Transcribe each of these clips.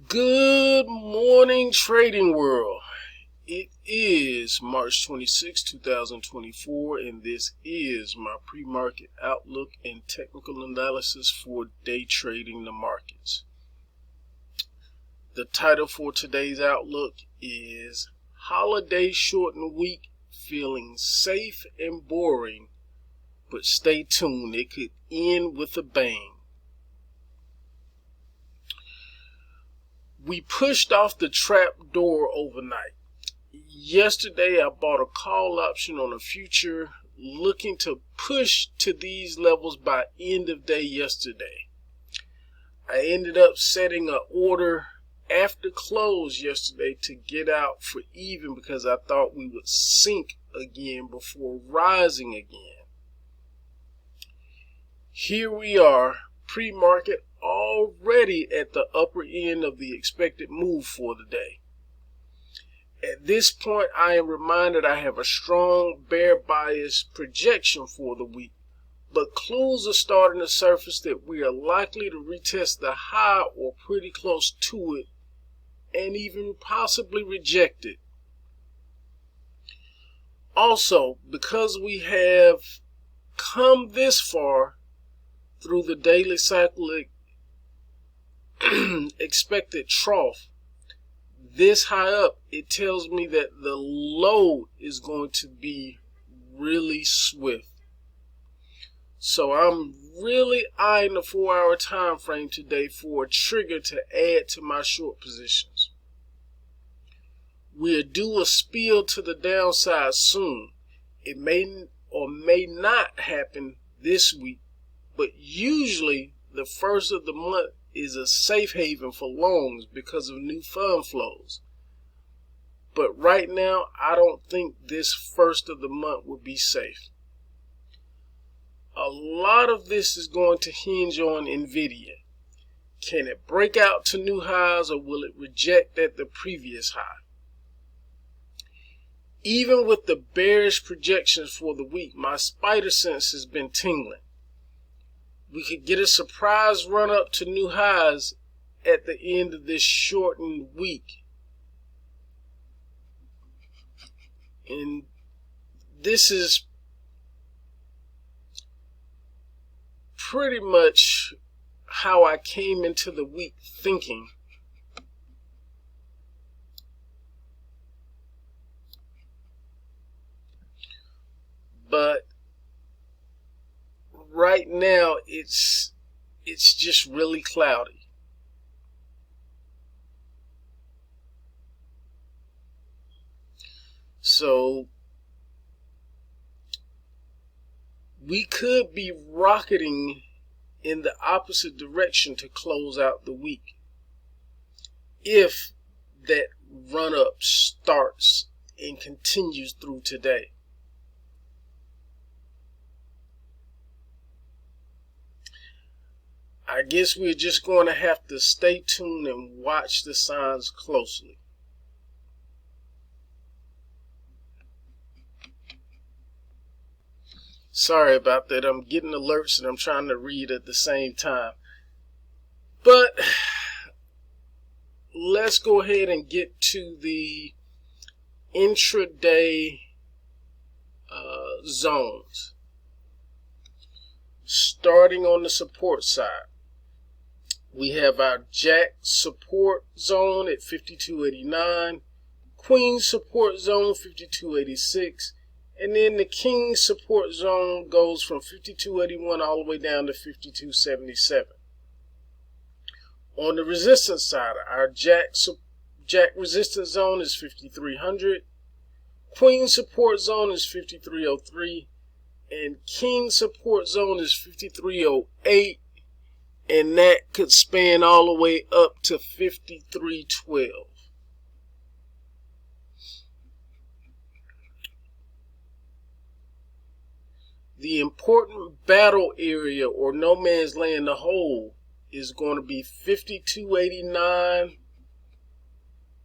Good morning, trading world. It is March 26, 2024, and this is my pre-market outlook and technical analysis for day trading the markets. The title for today's outlook is Holiday Shortened Week, Feeling Safe and Boring, but stay tuned, it could end with a bang. We pushed off the trap door overnight. Yesterday, I bought a call option on a future looking to push to these levels by end of day yesterday. I ended up setting an order after close yesterday to get out for even because I thought we would sink again before rising again. Here we are, pre-market, already at the upper end of the expected move for the day. At this point, I am reminded I have a strong bear bias projection for the week, but clues are starting to surface that we are likely to retest the high or pretty close to it and even possibly reject it. Also, because we have come this far through the daily cyclic expected trough, this high up, it tells me that the low is going to be really swift. So I'm really eyeing the 4-hour time frame today for a trigger to add to my short positions. We'll do a spill to the downside soon. It may or may not happen this week, but usually the first of the month is a safe haven for longs because of new fund flows. But right now, I don't think this first of the month will be safe. A lot of this is going to hinge on NVIDIA. Can it break out to new highs or will it reject at the previous high? Even with the bearish projections for the week, my spider sense has been tingling. We could get a surprise run up to new highs at the end of this shortened week. And this is pretty much how I came into the week thinking. But right now, it's just really cloudy. So we could be rocketing in the opposite direction to close out the week if that run-up starts and continues through today. I guess we're just going to have to stay tuned and watch the signs closely. Sorry about that. I'm getting alerts and I'm trying to read at the same time. But let's go ahead and get to the intraday zones. Starting on the support side, we have our Jack support zone at 52.89, Queen support zone 52.86, and then the King support zone goes from 52.81 all the way down to 52.77. On the resistance side, our Jack resistance zone is 5300, Queen support zone is 5303, and King support zone is 5308, and that could span all the way up to 5312. The important battle area or no man's land, the hole, is going to be 5289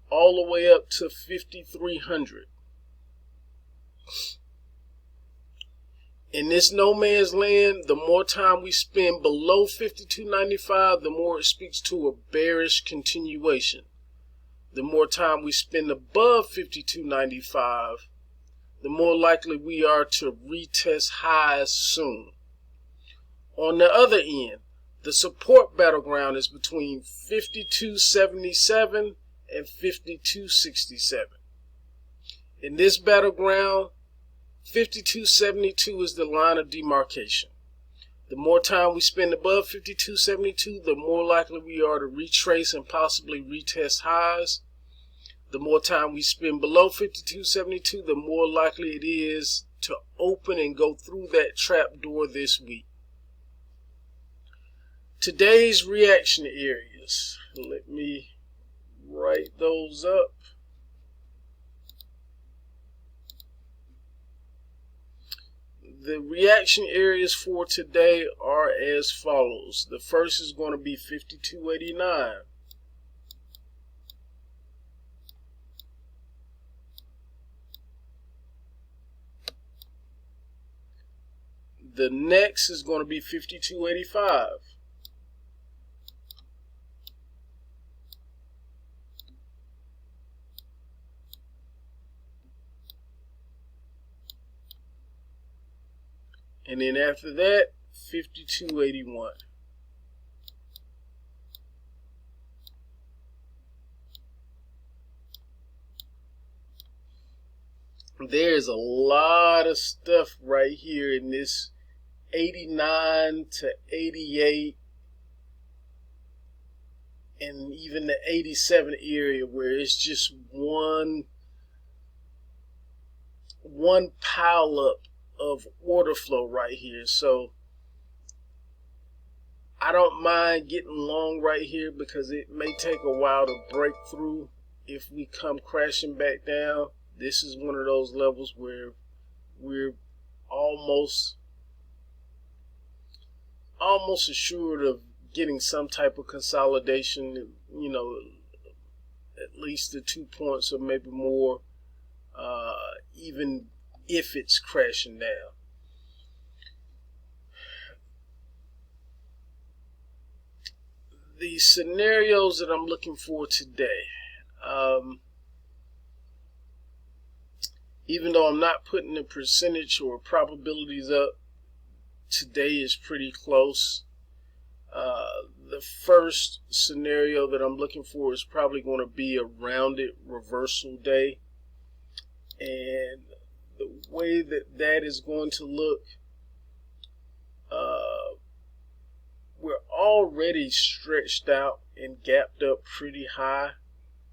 all the way up to 5300. In this no man's land, the more time we spend below 52.95, the more it speaks to a bearish continuation. The more time we spend above 52.95, the more likely we are to retest highs soon. On the other end, the support battleground is between 52.77 and 52.67. In this battleground, 52.72 is the line of demarcation. The more time we spend above 52.72, the more likely we are to retrace and possibly retest highs. The more time we spend below 52.72, the more likely it is to open and go through that trap door this week. Today's reaction areas. Let me write those up. The reaction areas for today are as follows. The first is going to be 52.89. The next is going to be 52.85. And then after that, 52.81. There's a lot of stuff right here in this 89 to 88 and even the 87 area where it's just one pile up of order flow right here. So I don't mind getting long right here because it may take a while to break through if we come crashing back down. This is one of those levels where we're almost assured of getting some type of consolidation, you know, at least the 2 points or maybe more, even if it's crashing down. The scenarios that I'm looking for today, even though I'm not putting the percentage or probabilities up, today is pretty close. The first scenario that I'm looking for is probably going to be a rounded reversal day. And the way that that is going to look, we're already stretched out and gapped up pretty high.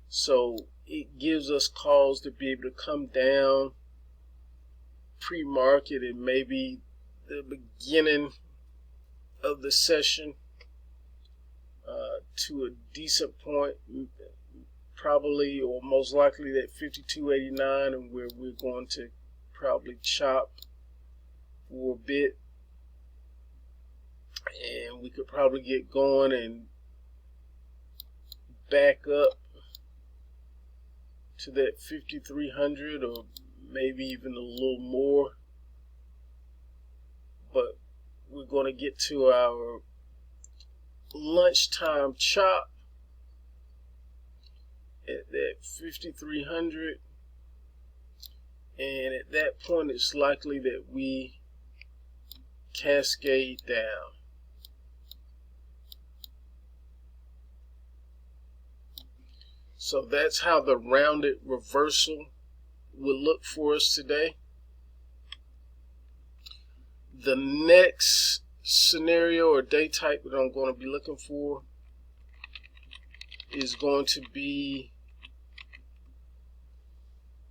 So it gives us cause to be able to come down pre-market and maybe the beginning of the session to a decent point, probably or most likely that 52.89, and where we're going to probably chop for a bit, and we could probably get going and back up to that 5,300 or maybe even a little more. But we're going to get to our lunchtime chop at that 5,300, and at that point it's likely that we cascade down. So that's how the rounded reversal will look for us today. The next scenario or day type that I'm going to be looking for is going to be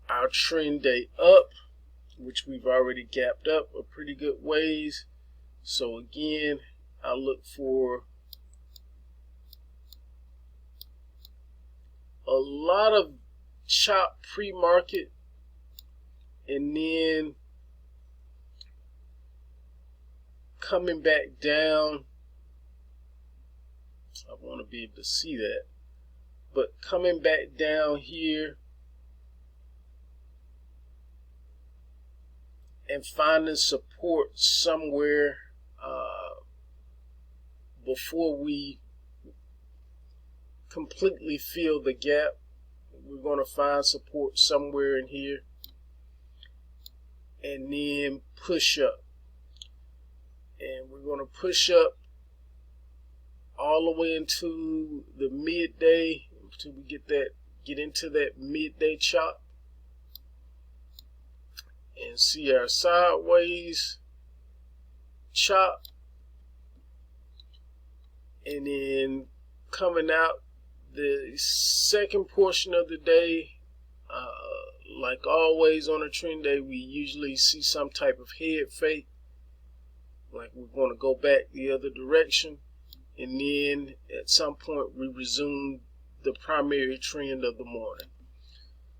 our trend day up, which we've already gapped up a pretty good ways. So again, I look for a lot of chop pre-market, and then coming back down. I want to be able to see that, but coming back down here and finding support somewhere before we completely fill the gap. We're going to find support somewhere in here and then push up. And we're going to push up all the way into the midday until we get into that midday chop and see our sideways chop, and then coming out the second portion of the day, like always on a trend day, we usually see some type of head fake, like we're going to go back the other direction, and then at some point we resume the primary trend of the morning.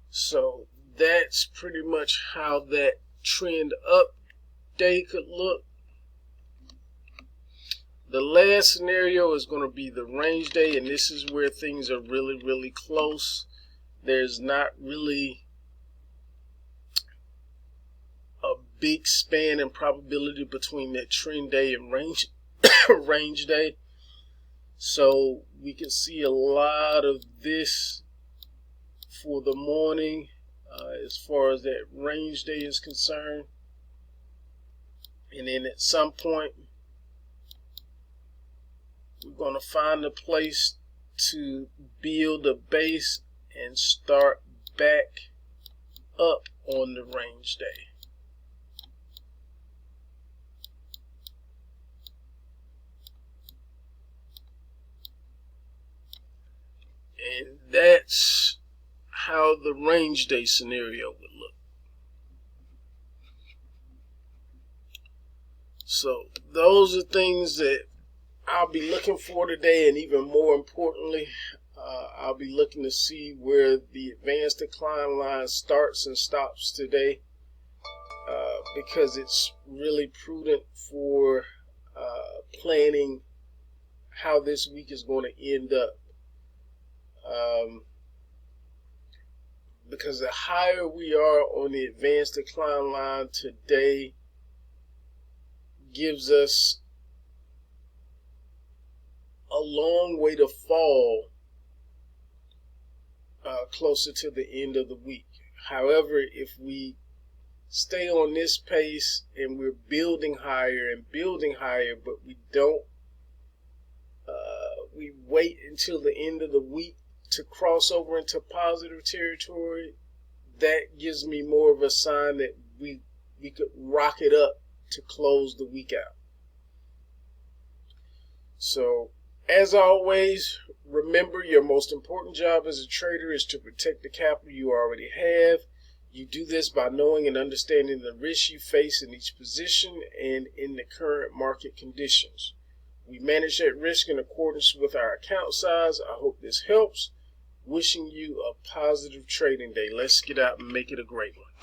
So that's pretty much how that trend up day could look. The last scenario is going to be the range day, and this is where things are really close. There's not really a big span in probability between that trend day and range day. So we can see a lot of this for the morning as far as that range day is concerned. And then at some point, we're going to find a place to build a base and start back up on the range day. And that's how the range day scenario would look. So those are things that I'll be looking for today, and even more importantly, I'll be looking to see where the advanced decline line starts and stops today, because it's really prudent for planning how this week is going to end up. Because the higher we are on the advanced decline line today gives us a long way to fall closer to the end of the week. However, if we stay on this pace and we're building higher and building higher, but we don't, we wait until the end of the week to cross over into positive territory, that gives me more of a sign that we could rock it up to close the week out. So, as always, remember, your most important job as a trader is to protect the capital you already have. You do this by knowing and understanding the risks you face in each position and in the current market conditions. We manage that risk in accordance with our account size. I hope this helps. Wishing you a positive trading day. Let's get out and make it a great one.